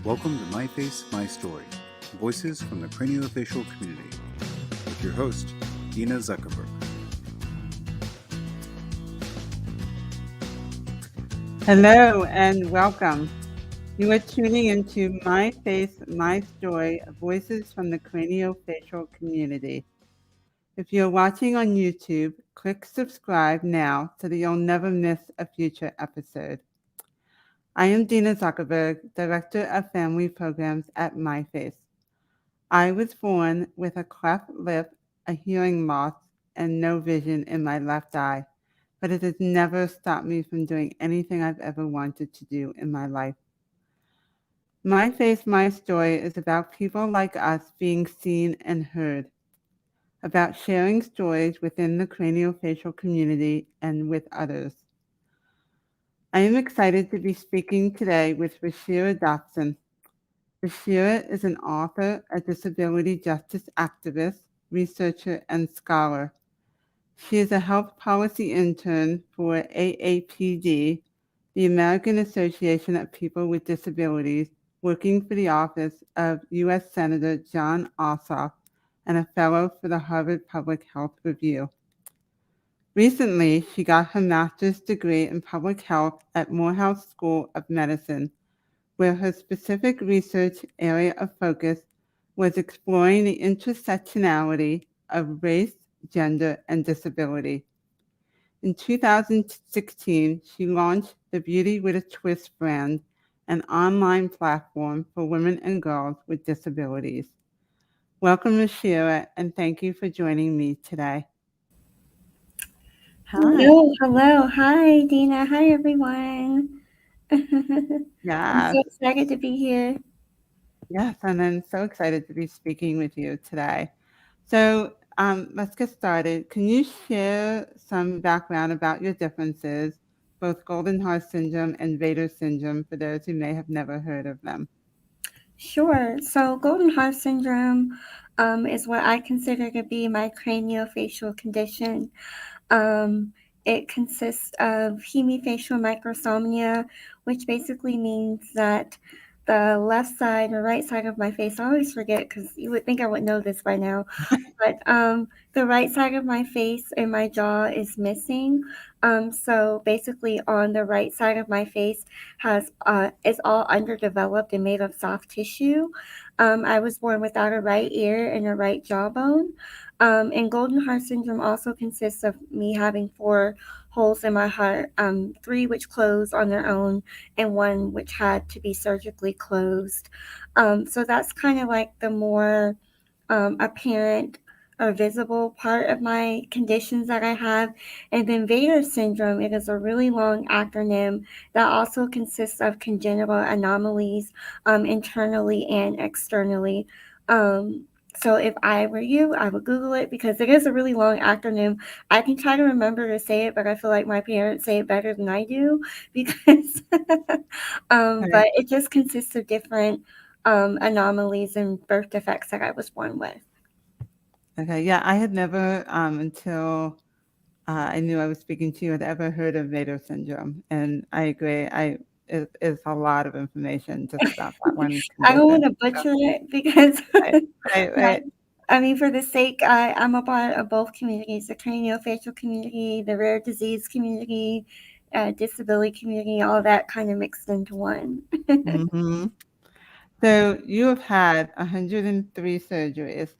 Welcome to myFace, myStory, Voices from the Craniofacial Community, with your host, Dina Zuckerberg. Hello and welcome. You are tuning into myFace, myStory, Voices from the Craniofacial Community. If you're watching on YouTube, click subscribe now so that you'll never miss a future episode. I am Dina Zuckerberg, Director of Family Programs at myFace. I was born with a cleft lip, a hearing loss, and no vision in my left eye, but it has never stopped me from doing anything I've ever wanted to do in my life. myFace, myStory is about people like us being seen and heard, about sharing stories within the craniofacial community and with others. I am excited to be speaking today with Rasheera Dopson. Rasheera is an author, a disability justice activist, researcher, and scholar. She is a health policy intern for AAPD, the American Association of People with Disabilities, working for the office of U.S. Senator Jon Ossoff and a fellow for the Harvard Public Health Review. Recently, she got her master's degree in public health at Morehouse School of Medicine, where her specific research area of focus was exploring the intersectionality of race, gender, and disability. In 2016, she launched the Beauty with a Twist brand, an online platform for women and girls with disabilities. Welcome, Rasheera, and thank you for joining me today. Hi. Hello. Hi, Dina. Hi, everyone. I'm Yes, so excited to be here. yes, and I'm so excited to be speaking with you today. So let's get started. Can you share some background about your differences, both Goldenhar syndrome and Vater syndrome, for those who may have never heard of them? Sure. So, Goldenhar syndrome is what I consider to be my craniofacial condition. Um, it consists of hemifacial microsomia, which basically means that the left side or right side of my face, I always forget because you would think I would know this by now, but the right side of my face and my jaw is missing. So basically, on the right side of my face has is all underdeveloped and made of soft tissue. I was born without a right ear and a right jawbone. And Goldenhar syndrome also consists of me having four holes in my heart, three which closed on their own, and one which had to be surgically closed. So that's kind of like the more apparent or visible part of my conditions that I have. And then Vader syndrome, it is a really long acronym that also consists of congenital anomalies internally and externally. So if I were you, I would Google it because it is a really long acronym. I can try to remember to say it, but I feel like my parents say it better than I do because, Okay. but it just consists of different anomalies and birth defects that I was born with. Okay. Yeah, I had never, until I knew I was speaking to you, had ever heard of Vader syndrome, and I agree. It is a lot of information just about that one I don't condition. want to butcher it because, Right, right, right. I mean, for the sake, I'm a part of both communities, the craniofacial community, the rare disease community, disability community, all that kind of mixed into one. Hmm. So you have had 103 surgeries.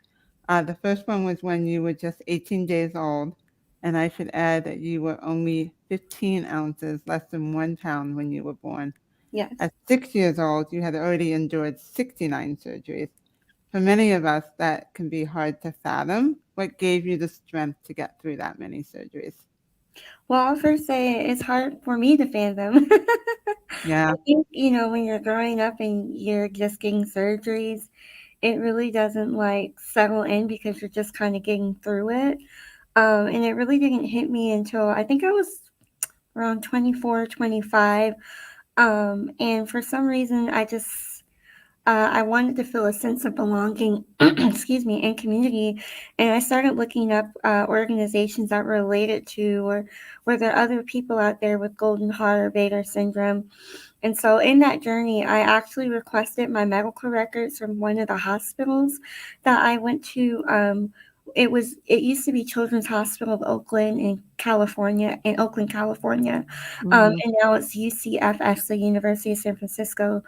The first one was when you were just 18 days old, and I should add that you were only 15 ounces, less than 1 pound when you were born. Yes. At 6 years old, you had already endured 69 surgeries. For many of us, that can be hard to fathom. What gave you the strength to get through that many surgeries? Well, I'll first say it's hard for me to fathom. I Yeah. think, when you're growing up and you're just getting surgeries, it really doesn't like settle in because you're just kind of getting through it. And it really didn't hit me until I think I was around 24, 25. And for some reason, I just I wanted to feel a sense of belonging, excuse me, and community. And I started looking up organizations that were related to, or were there other people out there with Goldenhar or Vater syndrome. And so in that journey, I actually requested my medical records from one of the hospitals that I went to. It used to be Children's Hospital of Oakland in Oakland, California, Mm-hmm. and now it's UCFS, the University of San Francisco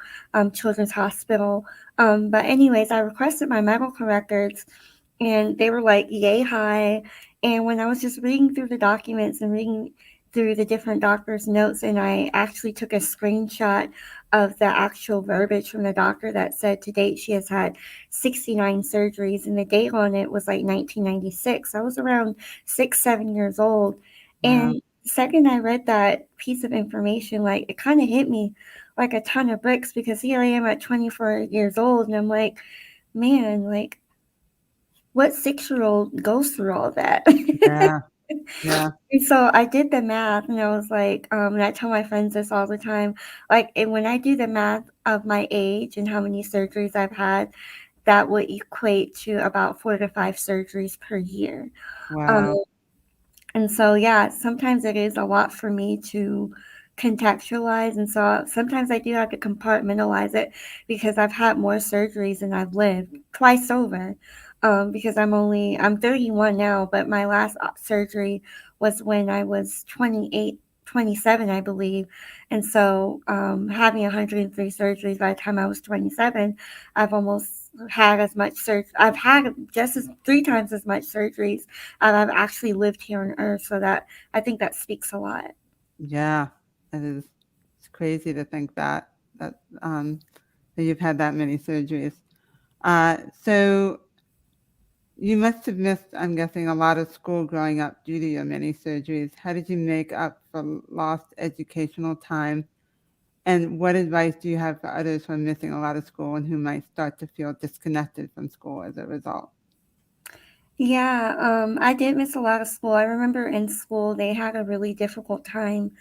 Children's Hospital. But anyways, I requested my medical records, and they were like yay high. And when I was just reading through the documents and reading through the different doctors' notes, and I actually took a screenshot of the actual verbiage from the doctor that said to date she has had 69 surgeries, and the date on it was like 1996. I was around 6, 7 years old. Wow. And the second I read that piece of information, like it kind of hit me like a ton of bricks, because here I am at 24 years old, and I'm like, man, like what 6-year-old goes through all that? Yeah. Yeah. And so I did the math, and I was like, and I tell my friends this all the time, like, and when I do the math of my age and how many surgeries I've had, that would equate to about 4 to 5 surgeries per year. Um, Wow. and so, yeah, sometimes it is a lot for me to contextualize. And so sometimes I do have to compartmentalize it, because I've had more surgeries than I've lived twice over. Because I'm 31 now, but my last surgery was when I was 28, 27, I believe. And so, having 103 surgeries by the time I was 27, I've almost had as much I've had just as 3 times as much surgeries I've actually lived here on Earth. So that, I think that speaks a lot. Yeah. It is. It's crazy to think that um, that you've had that many surgeries. So you must have missed, I'm guessing, a lot of school growing up due to your many surgeries. How did you make up for lost educational time? And what advice do you have for others who are missing a lot of school and who might start to feel disconnected from school as a result? Yeah, I did miss a lot of school. I remember in school they had a really difficult time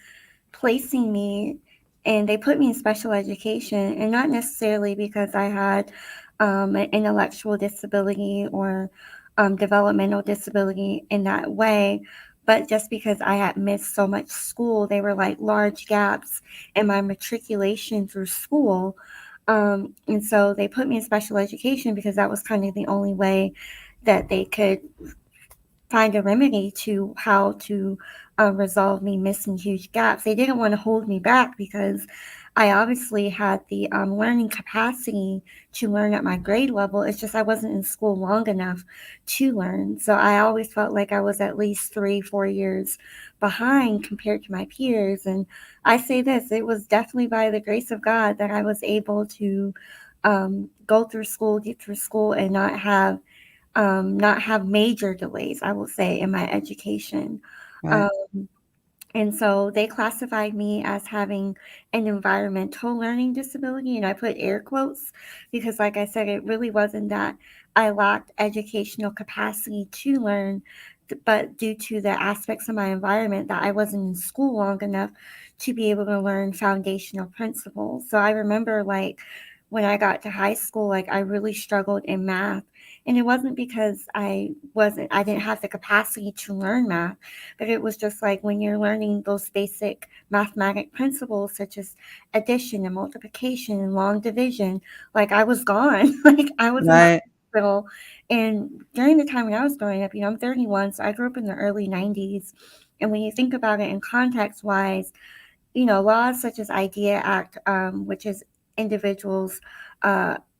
placing me, and they put me in special education, and not necessarily because I had an intellectual disability or developmental disability in that way, but just because I had missed so much school. They were like large gaps in my matriculation through school. And so they put me in special education because that was kind of the only way that they could find a remedy to how to resolve me missing huge gaps. They didn't want to hold me back, because I obviously had the learning capacity to learn at my grade level. It's just I wasn't in school long enough to learn. So I always felt like I was at least 3, 4 years behind compared to my peers. And I say this, it was definitely by the grace of God that I was able to go through school, get through school, and not have major delays, I will say, in my education. Right. Um, and so they classified me as having an environmental learning disability, and I put air quotes because, like I said, it really wasn't that I lacked educational capacity to learn, but due to the aspects of my environment that I wasn't in school long enough to be able to learn foundational principles. So I remember, like, when I got to high school, like, I really struggled in math. And it wasn't because I didn't have the capacity to learn math, but it was just like when you're learning those basic mathematic principles such as addition and multiplication and long division, like I was gone. Like I was in the Right. hospital. And during the time when I was growing up, I'm 31, so I grew up in the early 90s. And when you think about it in context wise, laws such as IDEA Act, which is individuals,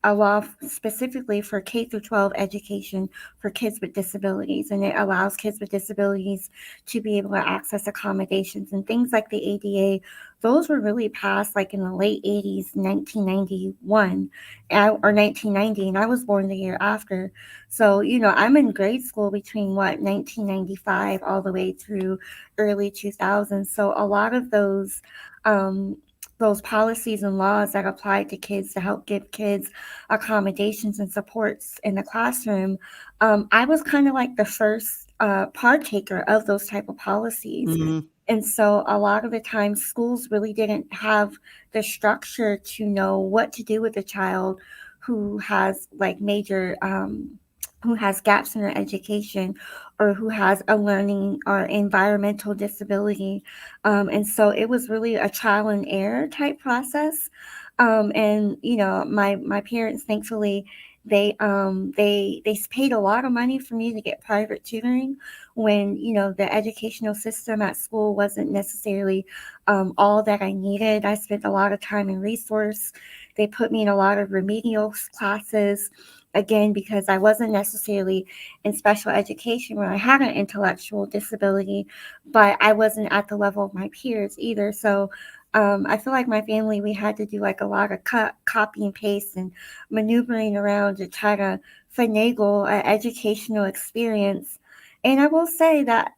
a law specifically for K through 12 education for kids with disabilities, and it allows kids with disabilities to be able to access accommodations and things like the ADA. Those were really passed like in the late 80s, 1991 or 1990, and I was born the year after. So, I'm in grade school between 1995 all the way through early 2000s. So a lot of those policies and laws that apply to kids to help give kids accommodations and supports in the classroom, I was kind of like the first partaker of those type of policies. Mm-hmm. And so a lot of the time schools really didn't have the structure to know what to do with a child who has like major who has gaps in their education or who has a learning or environmental disability. And so it was really a trial and error type process. And you know, my parents, thankfully, they paid a lot of money for me to get private tutoring when, you know, the educational system at school wasn't necessarily all that I needed. I spent a lot of time and resource. They put me in a lot of remedial classes, again, because I wasn't necessarily in special education where I had an intellectual disability, but I wasn't at the level of my peers either. So I feel like my family, we had to do like a lot of copy and paste and maneuvering around to try to finagle an educational experience. And I will say that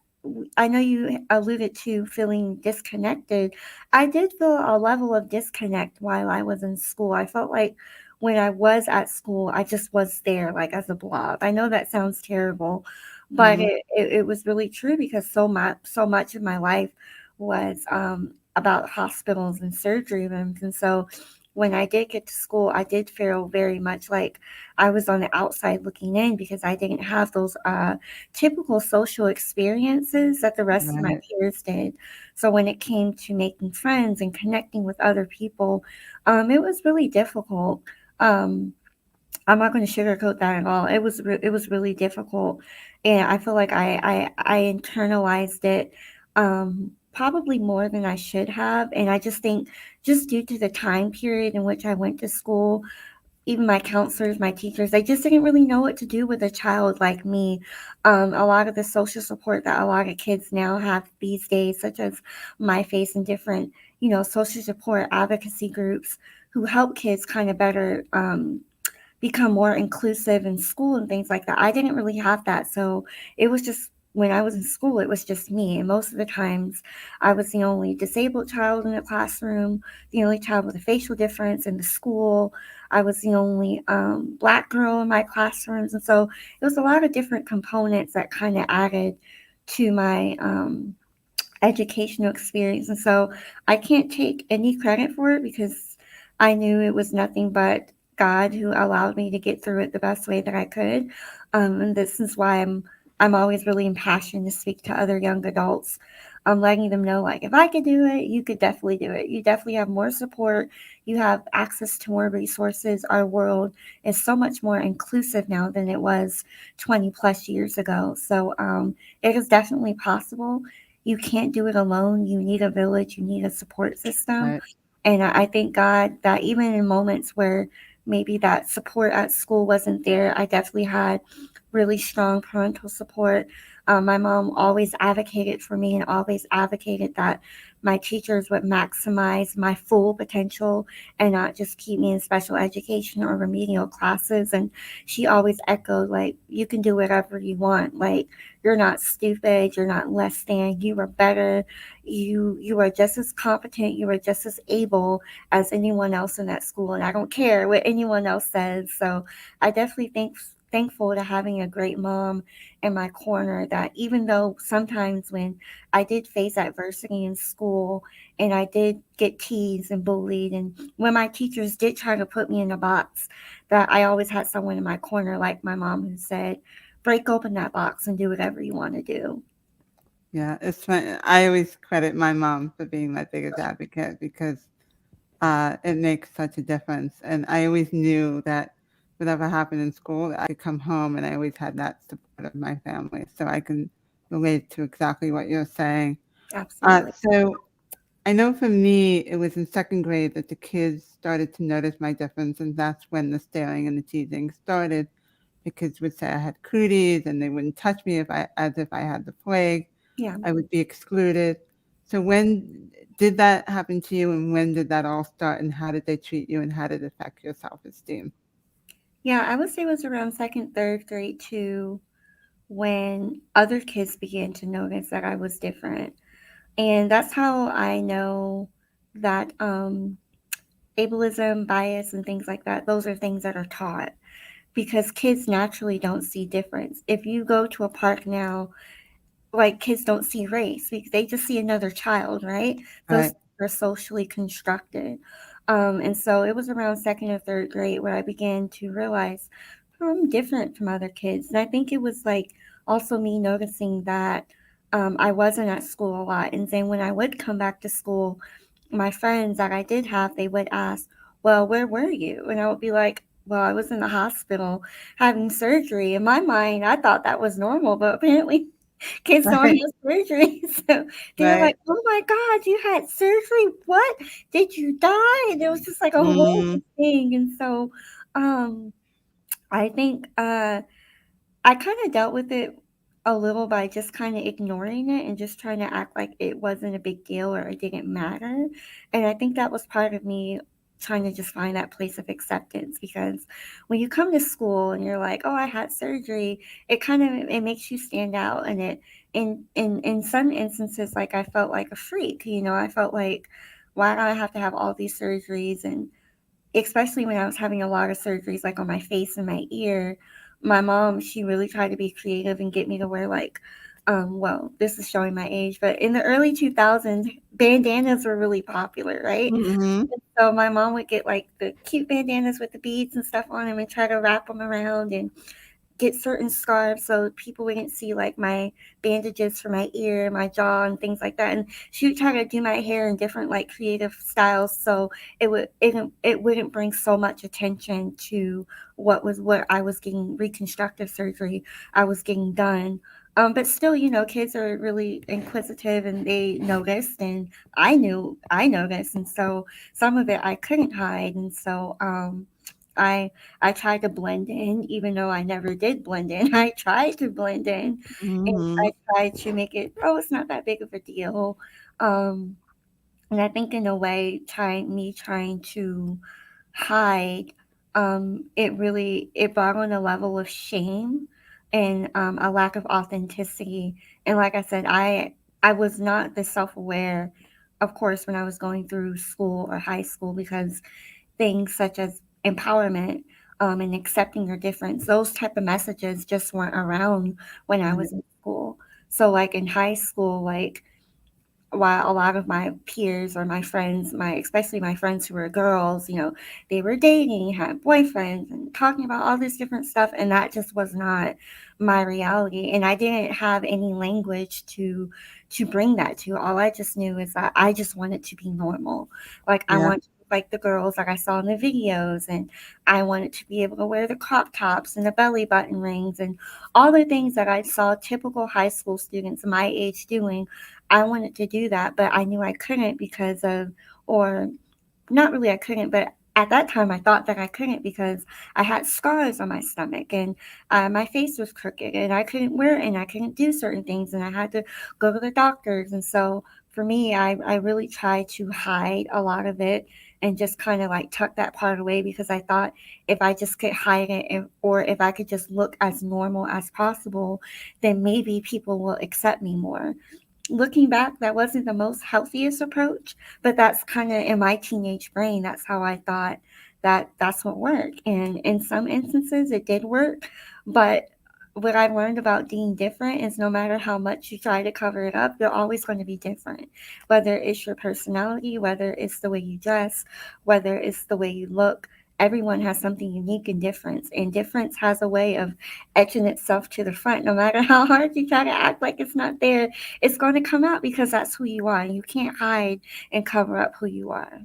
I know you alluded to feeling disconnected. I did feel a level of disconnect while I was in school. I felt like when I was at school, I just was there, like as a blob. I know that sounds terrible, but Hmm. it was really true because so much of my life was about hospitals and surgery rooms. And so when I did get to school, I did feel very much like I was on the outside looking in because I didn't have those typical social experiences that the rest of my Right. peers did. So when it came to making friends and connecting with other people, it was really difficult. Um, I'm not going to sugarcoat that at all. It was really difficult, and I feel like I internalized it probably more than I should have. And I just think just due to the time period in which I went to school, even my counselors, my teachers, they just didn't really know what to do with a child like me. A lot of the social support that a lot of kids now have these days, such as myFace and different, you know, social support advocacy groups who help kids kind of better become more inclusive in school and things like that. I didn't really have that. So it was just when I was in school, it was just me. And most of the times, I was the only disabled child in the classroom, the only child with a facial difference in the school. I was the only black girl in my classrooms. And so it was a lot of different components that kind of added to my educational experience. And so I can't take any credit for it because I knew it was nothing but God who allowed me to get through it the best way that I could. And this is why I'm always really impassioned to speak to other young adults. I'm letting them know, like, if I could do it, you could definitely do it. You definitely have more support. You have access to more resources. Our world is so much more inclusive now than it was 20 plus years ago. So it is definitely possible. You can't do it alone. You need a village, you need a support system. Right. And I thank God that even in moments where maybe that support at school wasn't there, I definitely had really strong parental support. My mom always advocated for me and always advocated that my teachers would maximize my full potential and not just keep me in special education or remedial classes. And she always echoed, like, you can do whatever you want. Like, you're not stupid, you're not less than, you are better. You are just as competent, you are just as able as anyone else in that school. And I don't care what anyone else says. So I definitely think thankful to having a great mom in my corner, that even though sometimes when I did face adversity in school and I did get teased and bullied, and when my teachers did try to put me in a box, that I always had someone in my corner like my mom who said, break open that box and do whatever you want to do. Yeah, it's funny. I always credit my mom for being my biggest advocate because it makes such a difference. And I always knew that whatever happened in school, I could come home, and I always had that support of my family. So I can relate to exactly what you're saying. Absolutely. So I know for me, it was in second grade that the kids started to notice my difference, and that's when the staring and the teasing started. Because would say I had cooties, and they wouldn't touch me as if I had the plague. Yeah. I would be excluded. So when did that happen to you, and when did that all start, and how did they treat you, and how did it affect your self-esteem? Yeah, I would say it was around second, third grade too, when other kids began to notice that I was different. And that's how I know that ableism, bias, and things like that, those are things that are taught because kids naturally don't see difference. If you go to a park now, like, kids don't see race because they just see another child, right? Those Right. are socially constructed. And so it was around second or third grade where I began to realize I'm different from other kids. And I think it was like also me noticing that I wasn't at school a lot. And then when I would come back to school, my friends that I did have, they would ask, well, where were you? And I would be like, well, I was in the hospital having surgery. In my mind, I thought that was normal, but apparently kids don't Right. have surgery. So they were Right. like, oh my God, you had surgery? What? Did you die? And it was just like a horrible Mm, thing. And so um, I think I kind of dealt with it a little by just kind of ignoring it and just trying to act like it wasn't a big deal or it didn't matter. And I think that was part of me trying to just find that place of acceptance because when you come to school and you're like, "Oh, I had surgery," it kind of it makes you stand out and it in some instances like I felt like a freak, you know, I felt like why do I have to have all these surgeries and especially when I was having a lot of surgeries like on my face and my ear, my mom, she really tried to be creative and get me to wear like well, this is showing my age, but in the early 2000s, bandanas were really popular, right? mhm, So my mom would get like the cute bandanas with the beads and stuff on them and try to wrap them around and get certain scarves so people wouldn't see like my bandages for my ear, my jaw, and things like that. And she would try to do my hair in different like creative styles so it wouldn't bring so much attention to what I was getting reconstructive surgery I was getting done. But still, you know, kids are really inquisitive and they noticed, and I noticed, and so some of it I couldn't hide, and so I I tried to blend in, even though I never did blend in. I tried to blend in, and I mhm, tried to make it, oh, it's not that big of a deal. Um, and I think in a way, trying to hide, it brought on a level of shame and a lack of authenticity. And like I said, I was not this self aware, of course, when I was going through school or high school because things such as empowerment and accepting your difference, those type of messages just weren't around when I right, was in school. So like in high school, like while a lot of my peers or my friends, my especially my friends who were girls, you know, they were dating, had boyfriends, and talking about all this different stuff, and that just was not my reality. And I didn't have any language to bring that to. All I just knew is that I just wanted to be normal. Like I yeah, want to be like the girls like I saw in the videos, and I wanted to be able to wear the crop tops and the belly button rings and all the things that I saw typical high school students my age doing. I wanted to do that, but I knew I couldn't because of, or not really I couldn't, but at that time I thought that I couldn't because I had scars on my stomach and my face was crooked and I couldn't wear it and I couldn't do certain things and I had to go to the doctors. And so for me, I really tried to hide a lot of it and just kind of like tuck that part away because I thought if I just could hide it or if I could just look as normal as possible, then maybe people will accept me more. Looking back, that wasn't the most healthiest approach, but that's kind of in my teenage brain. That's how I thought that that's what worked. And in some instances, it did work. But what I learned about being different is no matter how much you try to cover it up, you're always going to be different. Whether it's your personality, whether it's the way you dress, whether it's the way you look, everyone has something unique and different. And difference has a way of etching itself to the front. No matter how hard you try to act like it's not there, it's going to come out because that's who you are. You can't hide and cover up who you are.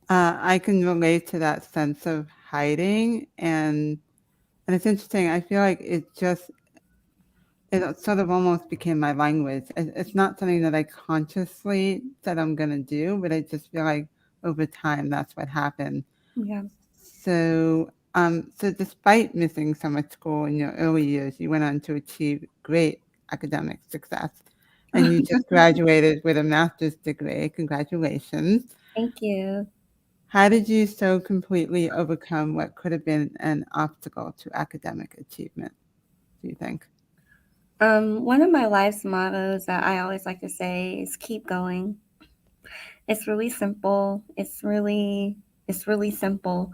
I can relate to that sense of hiding, and it's interesting, I feel like it sort of almost became my language. It's not something that I consciously said I'm gonna do, but I just feel like over time, that's what happened. Yeah. So despite missing so much school in your early years, you went on to achieve great academic success, and you just graduated with a master's degree. Congratulations. Thank you. How did you so completely overcome what could have been an obstacle to academic achievement, do you think? One of my life's mottos that I always like to say is keep going. It's really simple. It's really simple,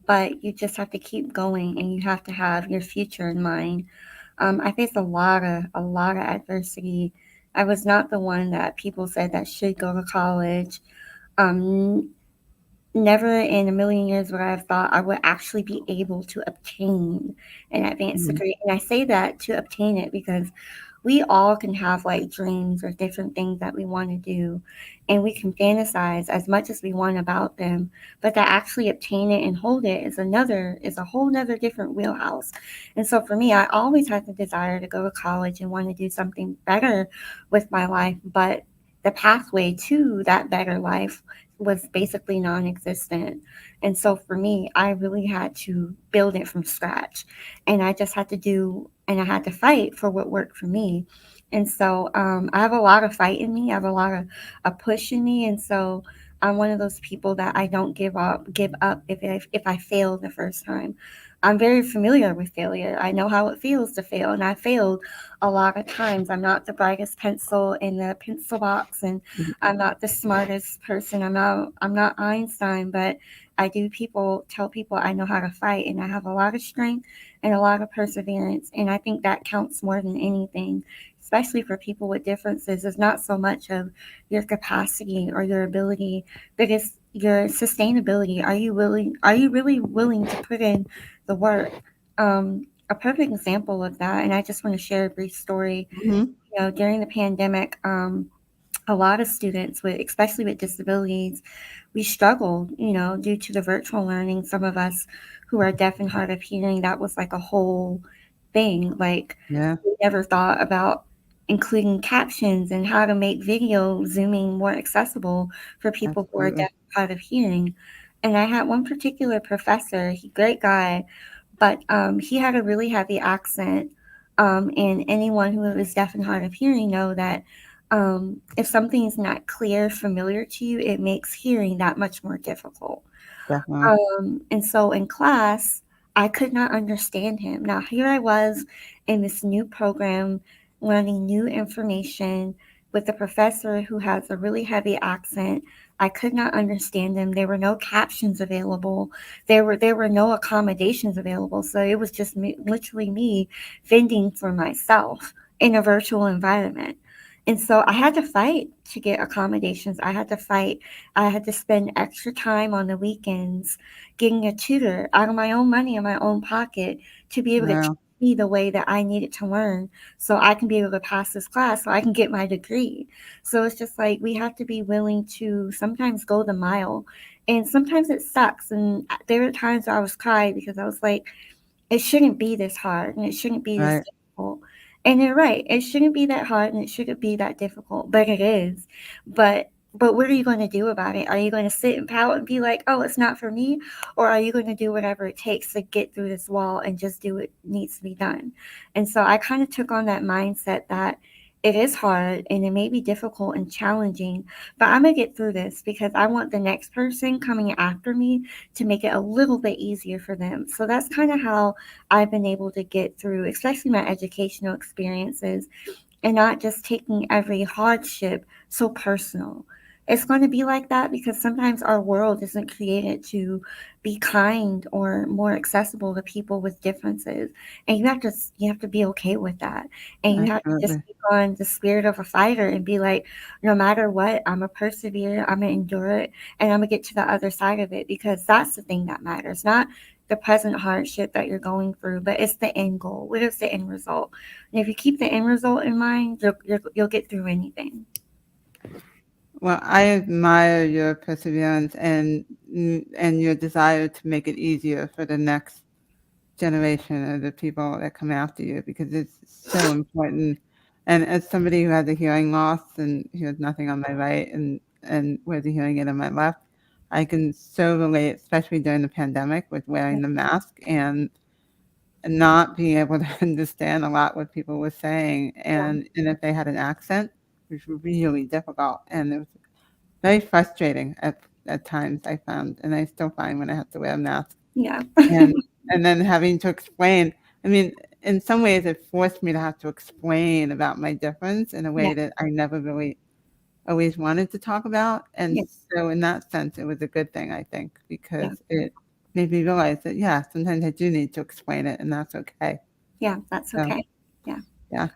but you just have to keep going and you have to have your future in mind. I faced a lot of adversity. I was not the one that people said that should go to college. Um, Never in a million years would I have thought I would actually be able to obtain an advanced Mhm. degree. And I say that to obtain it because we all can have like dreams or different things that we want to do, and we can fantasize as much as we want about them, but to actually obtain it and hold it is a whole nother different wheelhouse. And so for me, I always had the desire to go to college and want to do something better with my life, but the pathway to that better life was basically non-existent. And so for me, I really had to build it from scratch, and I just had to do and I had to fight for what worked for me. And so I have a lot of fight in me. I have a lot of a push in me, and so I'm one of those people that I don't give up if I fail the first time. I'm very familiar with failure. I know how it feels to fail, and I failed a lot of times. I'm not the brightest pencil in the pencil box, and I'm not the smartest person. I'm not Einstein, but I do people tell people I know how to fight, and I have a lot of strength and a lot of perseverance. And I think that counts more than anything, especially for people with differences. It's not so much of your capacity or your ability, but it's your sustainability. Are you really willing to put in the work? A perfect example of that, and I just want to share a brief story. Mhm. During the pandemic, a lot of students with especially with disabilities, we struggled, due to the virtual learning. Some of us who are deaf and hard of hearing, that was like a whole thing. Like, Yeah, we never thought about including captions and how to make video zooming more accessible for people who are deaf absolutely. and hard of hearing. And I had one particular professor, he great guy, but he had a really heavy accent. And anyone who is deaf and hard of hearing know that if something is not clear, familiar to you, it makes hearing that much more difficult. Definitely. And so in class, I could not understand him. Now, here I was in this new program, learning new information with a professor who has a really heavy accent. I could not understand him. There were no captions available. There were no accommodations available. So it was just me, literally me fending for myself in a virtual environment. And so I had to fight to get accommodations. I had to spend extra time on the weekends getting a tutor out of my own money in my own pocket to be able to teach Wow. me the way that I needed to learn so I can be able to pass this class so I can get my degree. So it's just like we have to be willing to sometimes go the mile. And sometimes it sucks. And there were times I was crying because I was like, it shouldn't be this hard and it shouldn't be this Right. difficult. And you're right, it shouldn't be that hard and it shouldn't be that difficult, but it is. But what are you going to do about it? Are you going to sit and pout and be like, "Oh, it's not for me," or are you going to do whatever it takes to get through this wall and just do what needs to be done? And so I kind of took on that mindset that it is hard and it may be difficult and challenging, but I'm going to get through this because I want the next person coming after me to make it a little bit easier for them. So that's kind of how I've been able to get through, especially my educational experiences, and not just taking every hardship so personal. It's going to be like that because sometimes our world isn't created to be kind or more accessible to people with differences, and you have to be okay with that, and you have to just Absolutely. take on the spirit of a fighter and be like, no matter what, I'm a persevere, I'm gonna endure it, and I'm gonna get to the other side of it because that's the thing that matters, not the present hardship that you're going through, but it's the end goal. What is the end result? And if you keep the end result in mind, you'll get through anything. Well, I admire your perseverance and your desire to make it easier for the next generation of the people that come after you because it's so important. And as somebody who has a hearing loss and hears nothing on my right and wears a hearing aid on my left, I can so relate, especially during the pandemic with wearing the mask and not being able to understand a lot what people were saying. Yeah, And if they had an accent, it was really difficult. And it was very frustrating at times, I found, and I still find when I have to wear a mask. yeah, And and then having to explain, I mean, in some ways, it forced me to have to explain about my difference in a yeah, way that I never really always wanted to talk about, and yeah, so in that sense, it was a good thing, I think, yeah, because it made me realize that, yeah, sometimes I do need to explain it, and that's okay. yeah. That's So, okay. Yeah. yeah.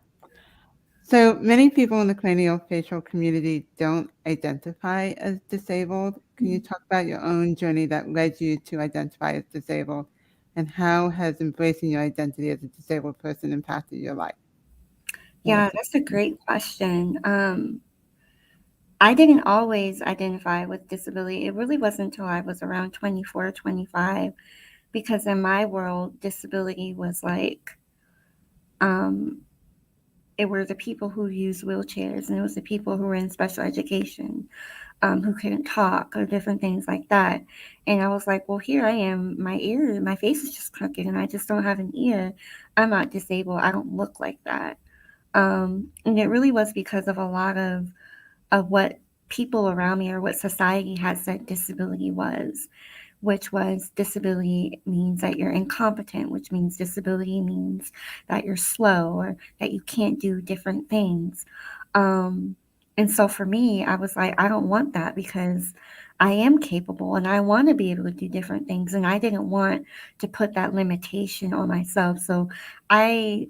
So many people in the craniofacial community don't identify as disabled. Can you talk about your own journey that led you to identify as disabled, and how has embracing your identity as a disabled person impacted your life? And Yeah, what's that's a great question. I didn't always identify with disability. It really wasn't until I was around 24, 25, because in my world, disability was like, um, it were the people who used wheelchairs, and it was the people who were in special education, who couldn't talk or different things like that. And I was like, well, here I am, my face is just crooked, and I just don't have an ear. I'm not disabled. I don't look like that. And it really was because of a lot of what people around me or what society had said disability was, which was disability means that you're incompetent, which means disability means that you're slow or that you can't do different things. Um, and so for me, I was like, I don't want that because I am capable and I want to be able to do different things. And I didn't want to put that limitation on myself. So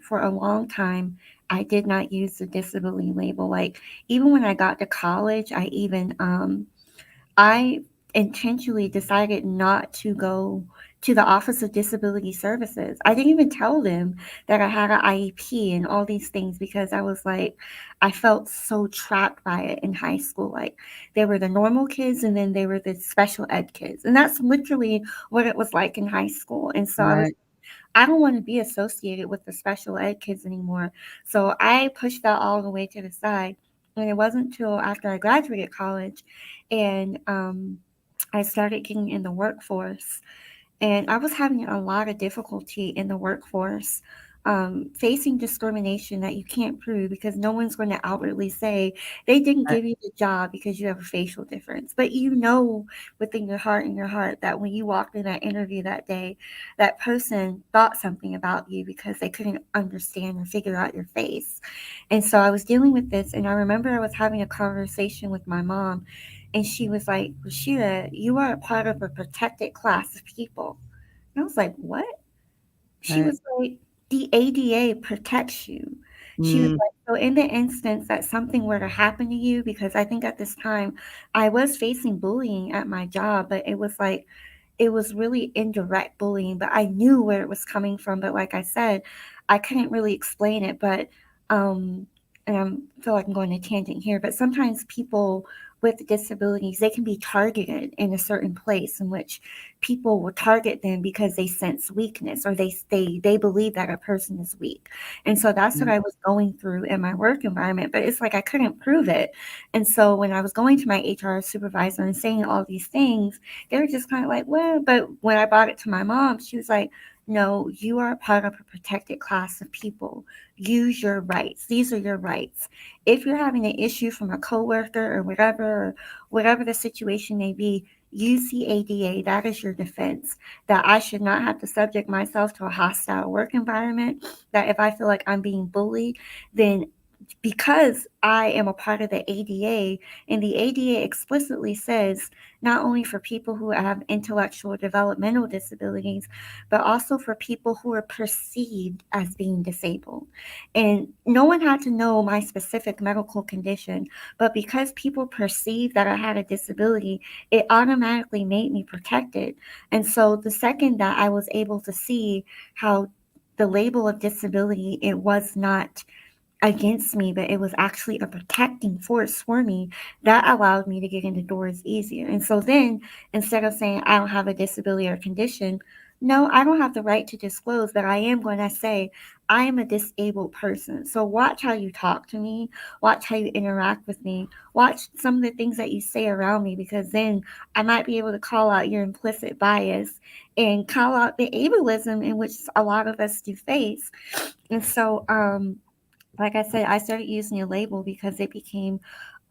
for a long time, I did not use the disability label. Like, even when I got to college, I intentionally decided not to go to the Office of Disability Services. I didn't even tell them that I had an IEP and all these things because I was like, I felt so trapped by it in high school. Like, they were the normal kids and then they were the special ed kids. And that's literally what it was like in high school. And so right? I don't want to be associated with the special ed kids anymore. So I pushed that all the way to the side. And it wasn't until after I graduated college and I started getting in the workforce, and I was having a lot of difficulty in the workforce, facing discrimination that you can't prove because no one's going to outwardly say they didn't Right. give you the job because you have a facial difference. But you know within your heart that when you walked in that interview that day, that person thought something about you because they couldn't understand or figure out your face. And so I was dealing with this, and I remember I was having a conversation with my mom, and she was like, Rasheera, you are a part of a protected class of people. And I was like, what? She Right. was like, the ADA protects you. She was Mm, like, so in the instance that something were to happen to you, because I think at this time I was facing bullying at my job, but it was like, it was really indirect bullying, but I knew where it was coming from. But like I said, I couldn't really explain it. But, um, and I feel like I'm going to tangent here, but sometimes people with disabilities, they can be targeted in a certain place in which people will target them because they sense weakness or they believe that a person is weak. And so that's what mm, I was going through in my work environment, but it's like I couldn't prove it. And so when I was going to my HR supervisor and saying all these things, they were just kind of like, well, but when I brought it to my mom, she was like, no, you are a part of a protected class of people. Use your rights. These are your rights. If you're having an issue from a coworker or whatever the situation may be, use the ADA. That is your defense. That I should not have to subject myself to a hostile work environment. That if I feel like I'm being bullied, then because I am a part of the ADA, and the ADA explicitly says not only for people who have intellectual or developmental disabilities, but also for people who are perceived as being disabled. And no one had to know my specific medical condition, but because people perceived that I had a disability, it automatically made me protected. And so the second that I was able to see how the label of disability, it was not against me, but it was actually a protecting force for me that allowed me to get into doors easier. And so then instead of saying I don't have a disability or condition, no, I don't have the right to disclose, but I am going to say I am a disabled person. So watch how you talk to me, watch how you interact with me, watch some of the things that you say around me, because then I might be able to call out your implicit bias and call out the ableism in which a lot of us do face. And so, like I said, I started using a label because it became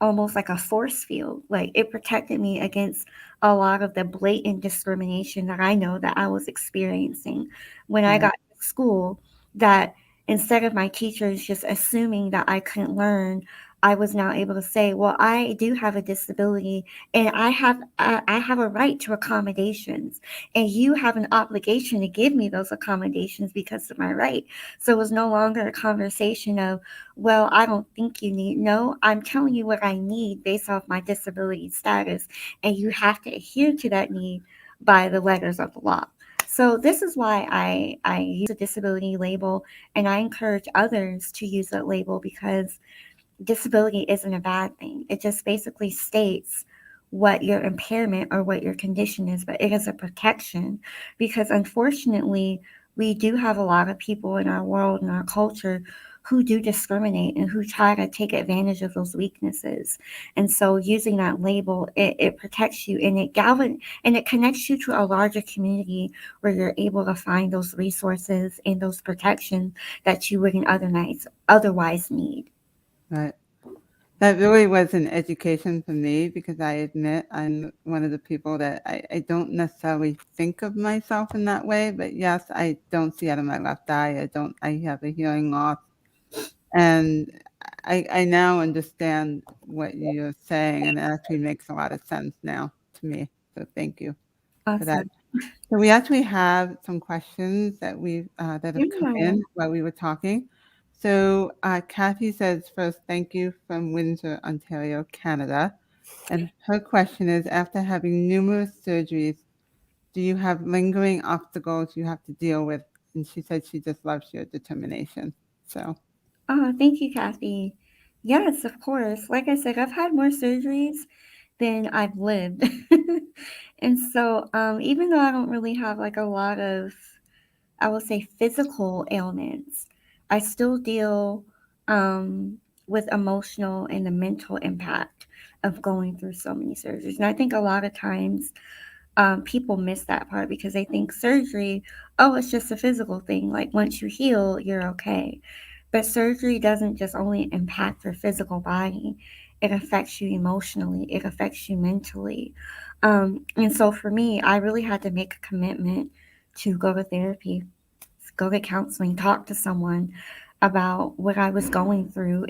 almost like a force field. Like, it protected me against a lot of the blatant discrimination that I know that I was experiencing when I right. got to school. That instead of my teachers just assuming that I couldn't learn, I was now able to say, well, I do have a disability and I have a right to accommodations, and you have an obligation to give me those accommodations because of my right. So it was no longer a conversation of, well, I don't think you need. No, I'm telling you what I need based off my disability status, and you have to adhere to that need by the letters of the law. So this is why I use a disability label, and I encourage others to use that label because disability isn't a bad thing. It just basically states what your impairment or what your condition is, but it is a protection because unfortunately, we do have a lot of people in our world and our culture who do discriminate and who try to take advantage of those weaknesses. And so using that label, it protects you and and it connects you to a larger community where you're able to find those resources and those protections that you wouldn't otherwise need. Right. That really was an education for me because I admit I'm one of the people that I don't necessarily think of myself in that way, but yes, I don't see out of my left eye. I have a hearing loss. And I now understand what you're saying, and it actually makes a lot of sense now to me. So thank you for that. Awesome. So we actually have some questions that have come Yeah. in while we were talking. So Kathy says, first, thank you from Windsor, Ontario, Canada. And her question is, after having numerous surgeries, do you have lingering obstacles you have to deal with? And she said she just loves your determination. So, Oh, thank you, Kathy. Yes, of course. Like I said, I've had more surgeries than I've lived. And so, even though I don't really have like a lot of, I will say, physical ailments, I still deal um, with emotional and the mental impact of going through so many surgeries. And I think a lot of times people miss that part because they think surgery, oh, it's just a physical thing. Like once you heal, you're okay. But surgery doesn't just only impact your physical body, it affects you emotionally, it affects you mentally. And so for me, I really had to make a commitment to go to therapy, go get counseling, talk to someone about what I was going through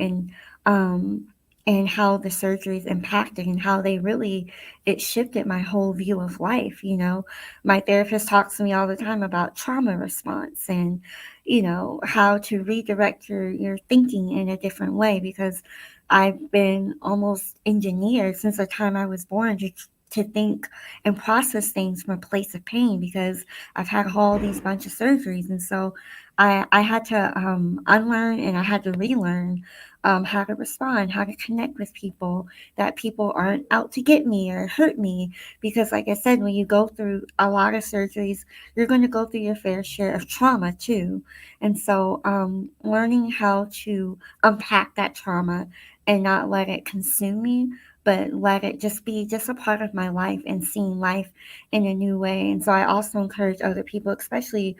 um and how the surgeries impacted and how they really it shifted my whole view of life, you know. My therapist talks to me all the time about trauma response and how to redirect your thinking in a different way because I've been almost engineered since the time I was born to think and process things from a place of pain because I've had all these bunch of surgeries, and so I had to unlearn and I had to relearn how to respond, how to connect with people, that people aren't out to get me or hurt me. Because, like I said, when you go through a lot of surgeries, you're going to go through your fair share of trauma too. And so, learning how to unpack that trauma and not let it consume me, but let it just be just a part of my life and seeing life in a new way. And so I also encourage other people, especially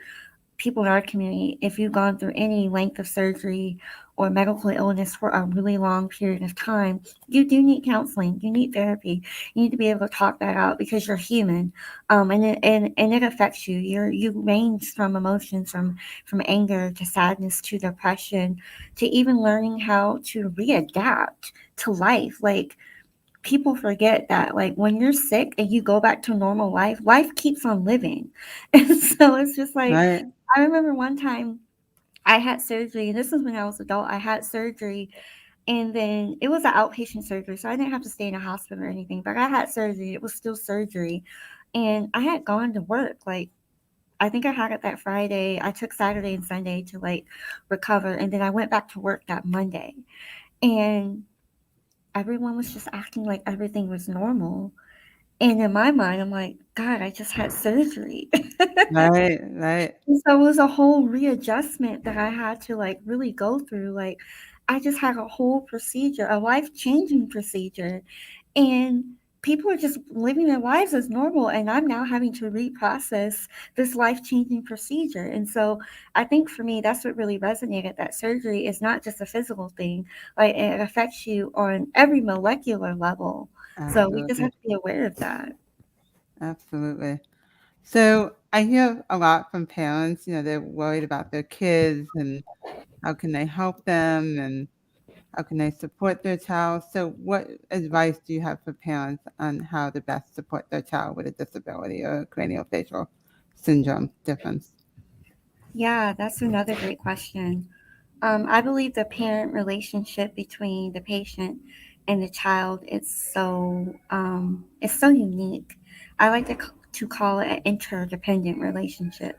people in our community, if you've gone through any length of surgery or medical illness for a really long period of time, you do need counseling. You need therapy. You need to be able to talk that out because you're human, and it affects you. You range from emotions from anger to sadness to depression to even learning how to readapt to life. Like people forget that like when you're sick and you go back to normal life, life keeps on living. And so it's just like right, I remember one time I had surgery, and this was when I was adult. I had surgery, and then it was an outpatient surgery, so I didn't have to stay in a hospital or anything. But I had surgery; it was still surgery, and I had gone to work. Like I think I had it that Friday. I took Saturday and Sunday to like recover, and then I went back to work that Monday, and everyone was just acting like everything was normal. And in my mind, I'm like, God, I just had surgery. right, right, And so it was a whole readjustment that I had to like really go through. Like, I just had a whole procedure, a life changing procedure. And people are just living their lives as normal. And I'm now having to reprocess this life changing procedure. And so I think for me, that's what really resonated, that surgery is not just a physical thing, like, it affects you on every molecular level. So we just absolutely, have to be aware of that. absolutely. So I hear a lot from parents, they're worried about their kids and how can they help them and how can they support their child. So what advice do you have for parents on how to best support their child with a disability or craniofacial syndrome difference? Yeah, that's another great question. I believe the parent relationship between the patient and the child is it's so unique. I like to call it an interdependent relationship.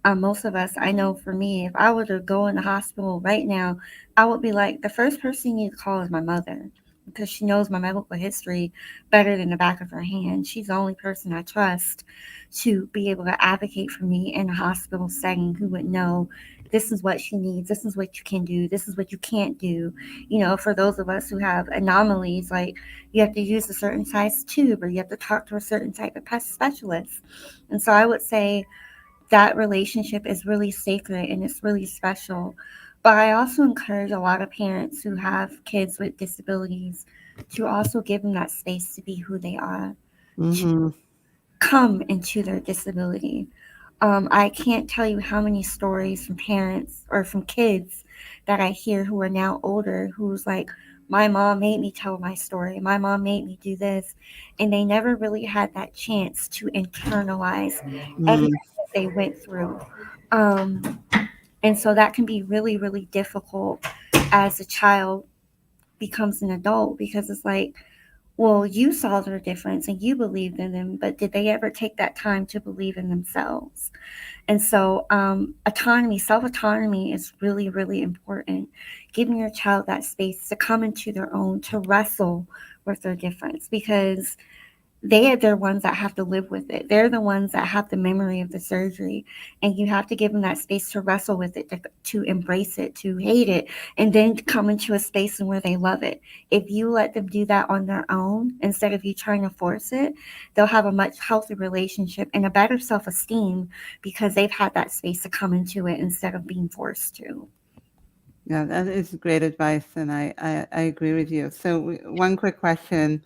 Most of us, I know for me, if I were to go in the hospital right now, I would be like, the first person you need to call is my mother because she knows my medical history better than the back of her hand. She's the only person I trust to be able to advocate for me in a hospital setting who would know this is what she needs, this is what you can do, this is what you can't do. You know, for those of us who have anomalies, like you have to use a certain size tube or you have to talk to a certain type of specialist. And so I would say, that relationship is really sacred and it's really special. But I also encourage a lot of parents who have kids with disabilities to also give them that space to be who they are, to Mm-hmm. come into their disability. I can't tell you how many stories from parents or from kids that I hear who are now older who's like, my mom made me tell my story. My mom made me do this. And they never really had that chance to internalize everything that they went through. Um, and so that can be really, really difficult as a child becomes an adult because it's like, well, you saw their difference and you believed in them, but did they ever take that time to believe in themselves? And so, autonomy, self autonomy is really, really important. Giving your child that space to come into their own, to wrestle with their difference, because they are the ones that have to live with it. They're the ones that have the memory of the surgery. And you have to give them that space to wrestle with it, to embrace it, to hate it, and then come into a space where they love it. If you let them do that on their own, instead of you trying to force it, they'll have a much healthier relationship and a better self esteem because they've had that space to come into it instead of being forced to. Yeah, that is great advice, and I agree with you. So one quick question.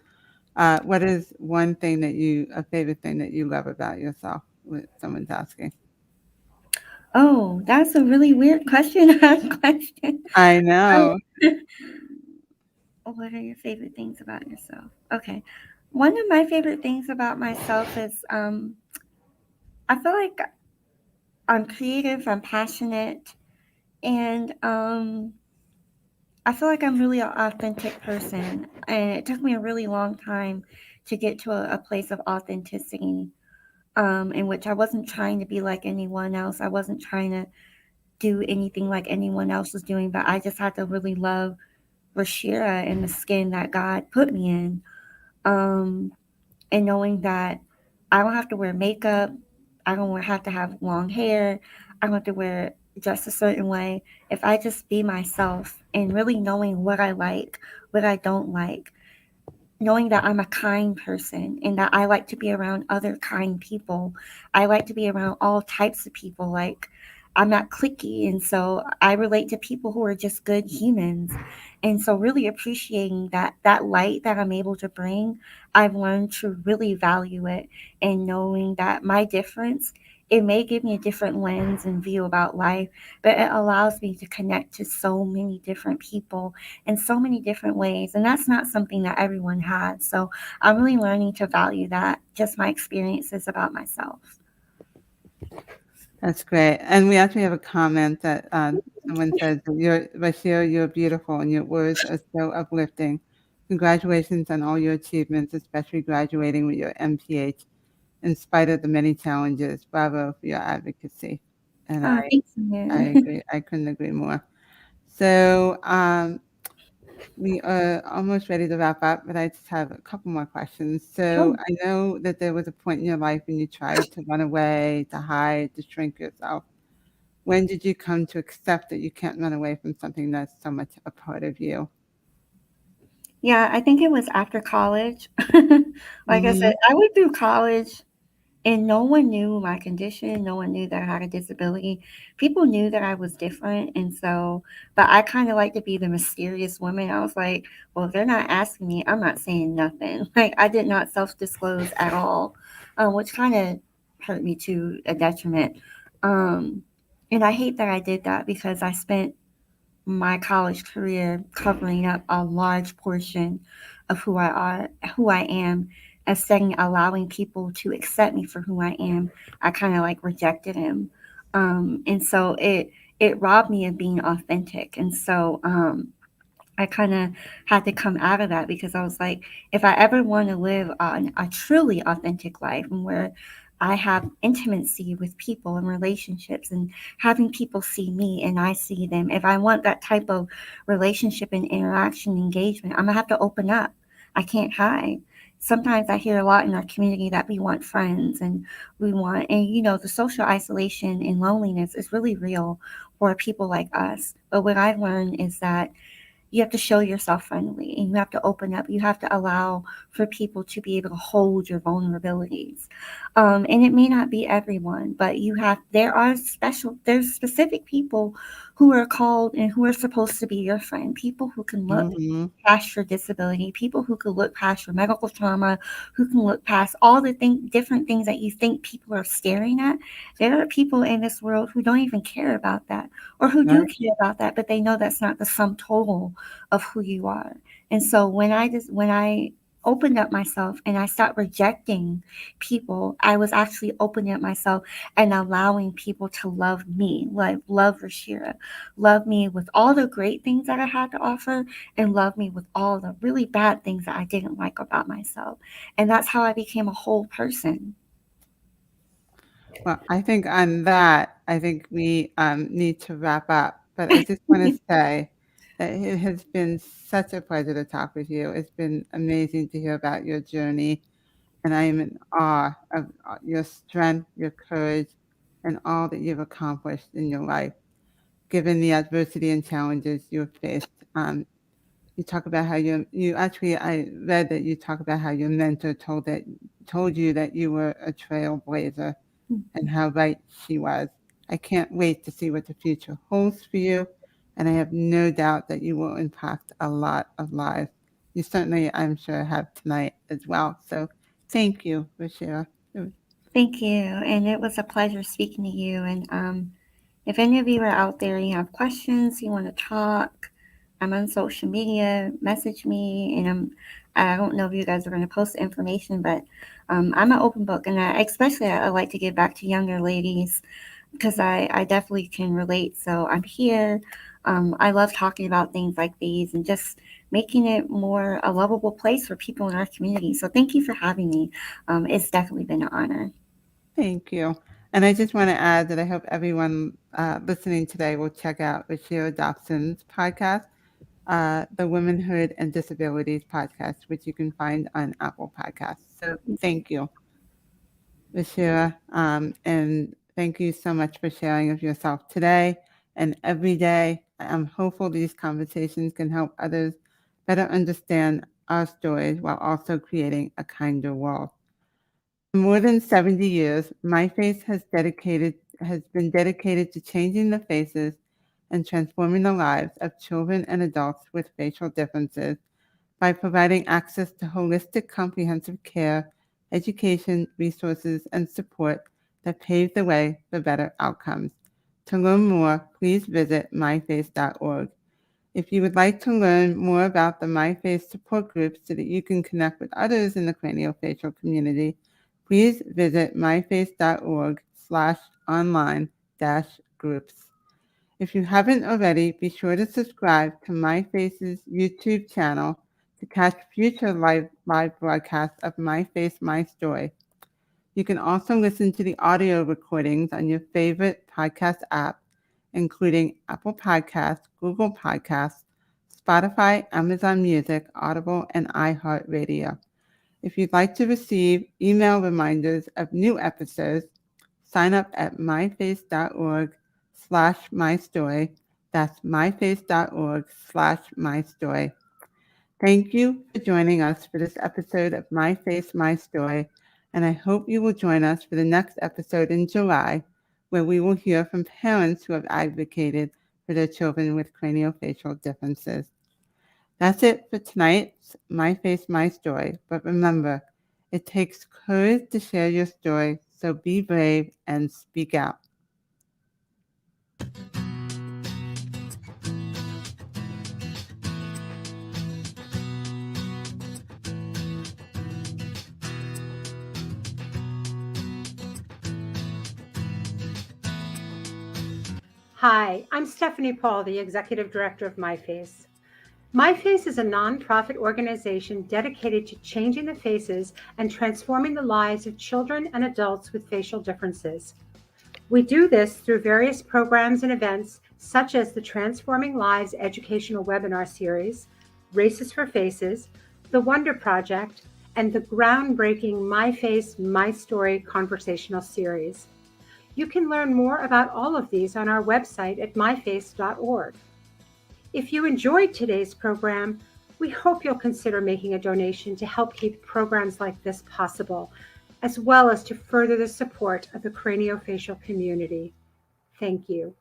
What is one thing a favorite thing that you love about yourself? When someone's asking. Oh, that's a really weird question. Question. I Um, know. What are your favorite things about yourself? Okay. One of my favorite things about myself is I feel like I'm creative, I'm passionate, and I feel like I'm really an authentic person. And it took me a really long time to get to a place of authenticity, in which I wasn't trying to be like anyone else. I wasn't trying to do anything like anyone else was doing, but I just had to really love Rasheera and the skin that God put me in. Um, and knowing that I don't have to wear makeup, I don't have to have long hair, I don't have to wear dress a certain way. If I just be myself and really knowing what I like, what I don't like, knowing that I'm a kind person and that I like to be around other kind people. I like to be around all types of people. Like, I'm not cliquey. And so I relate to people who are just good humans. And so, really appreciating that light that I'm able to bring, I've learned to really value it and knowing that my difference. It may give me a different lens and view about life, but it allows me to connect to so many different people in so many different ways. And that's not something that everyone has. So I'm really learning to value that, just my experiences about myself. That's great. And we actually have a comment that someone says, that Bashir, you're beautiful and your words are so uplifting. Congratulations on all your achievements, especially graduating with your MPH in spite of the many challenges. Bravo for your advocacy. And Oh, thanks, I man. agree. I couldn't agree more. So we are almost ready to wrap up, but I just have a couple more questions. So Sure. I know that there was a point in your life when you tried to run away, to hide, to shrink yourself. When did you come to accept that you can't run away from something that's so much a part of you? Yeah, I think it was after college. Like I said, Mhm. I went through college and no one knew my condition. No one knew that I had a disability. People knew that I was different. And so, but I kind of like to be the mysterious woman. I was like, well, if they're not asking me, I'm not saying nothing. Like, I did not self disclose at all, which kind of hurt me to a detriment. Um, and I hate that I did that because I spent my college career covering up a large portion of who I am, instead of allowing people to accept me for who I am. I kind of like rejected him, and so it robbed me of being authentic. And so I kind of had to come out of that because I was like, if I ever want to live a truly authentic life and where I have intimacy with people and relationships and having people see me and I see them, if I want that type of relationship and interaction engagement, I'm gonna have to open up. I can't hide. Sometimes I hear a lot in our community that we want friends and we want, and the social isolation and loneliness is really real for people like us. But what I've learned is that you have to show yourself friendly and you have to open up. You have to allow for people to be able to hold your vulnerabilities. And it may not be everyone, but there's specific people who are called and who are supposed to be your friend, people who can look Mm-hmm. past your disability, people who can look past your medical trauma, who can look past all the different things that you think people are staring at. There are people in this world who don't even care about that, or who do Right. care about that, but they know that's not the sum total of who you are. And so when I opened up myself and I stopped rejecting people, I was actually opening up myself and allowing people to love me, like love Rasheera, love me with all the great things that I had to offer, and love me with all the really bad things that I didn't like about myself. And that's how I became a whole person. Well, I think on that, I think we need to wrap up. But I just want to say that it has been such a pleasure to talk with you. It's been amazing to hear about your journey, and I am in awe of your strength, your courage, and all that you've accomplished in your life, given the adversity and challenges you've faced. You talk about how you actually, I read that you talk about how your mentor told you that you were a trailblazer, and how right she was. I can't wait to see what the future holds for you, and I have no doubt that you will impact a lot of lives. You certainly, I'm sure, have tonight as well. So thank you, Rasheera. Thank you. And it was a pleasure speaking to you. And if any of you are out there and you have questions, you want to talk, I'm on social media, message me. And I don't know if you guys are going to post the information, but I'm an open book. And I like to give back to younger ladies because I definitely can relate. So I'm here. I love talking about things like these and just making it more a lovable place for people in our community. So thank you for having me. It's definitely been an honor. Thank you. And I just want to add that I hope everyone listening today will check out Rasheera Dopson's podcast, the Womanhood and Disabilities podcast, which you can find on Apple Podcasts. So thank you, Rasheera, and thank you so much for sharing of yourself today and every day. I'm hopeful these conversations can help others better understand our stories while also creating a kinder world. For more than 70 years, myFace has been dedicated to changing the faces and transforming the lives of children and adults with facial differences by providing access to holistic, comprehensive care, education, resources, and support that pave the way for better outcomes. To learn more, please visit myface.org. If you would like to learn more about the myFace support group so that you can connect with others in the craniofacial community, please visit myface.org/online-groups. If you haven't already, be sure to subscribe to myFace's YouTube channel to catch future live broadcasts of myFace, myStory. You can also listen to the audio recordings on your favorite podcast app, including Apple Podcasts, Google Podcasts, Spotify, Amazon Music, Audible, and iHeartRadio. If you'd like to receive email reminders of new episodes, sign up at myface.org/mystory. That's myface.org/mystory. Thank you for joining us for this episode of My Face, My Story, and I hope you will join us for the next episode in July, where we will hear from parents who have advocated for their children with craniofacial differences. That's it for tonight's My Face, My Story, but remember, it takes courage to share your story So be brave and speak out. Hi, I'm Stephanie Paul, the Executive Director of myFace. myFace is a nonprofit organization dedicated to changing the faces and transforming the lives of children and adults with facial differences. We do this through various programs and events such as the Transforming Lives educational webinar series, Races for Faces, the Wonder Project, and the groundbreaking myFace, myStory conversational series. You can learn more about all of these on our website at myface.org. If you enjoyed today's program, we hope you'll consider making a donation to help keep programs like this possible, as well as to further the support of the craniofacial community. Thank you.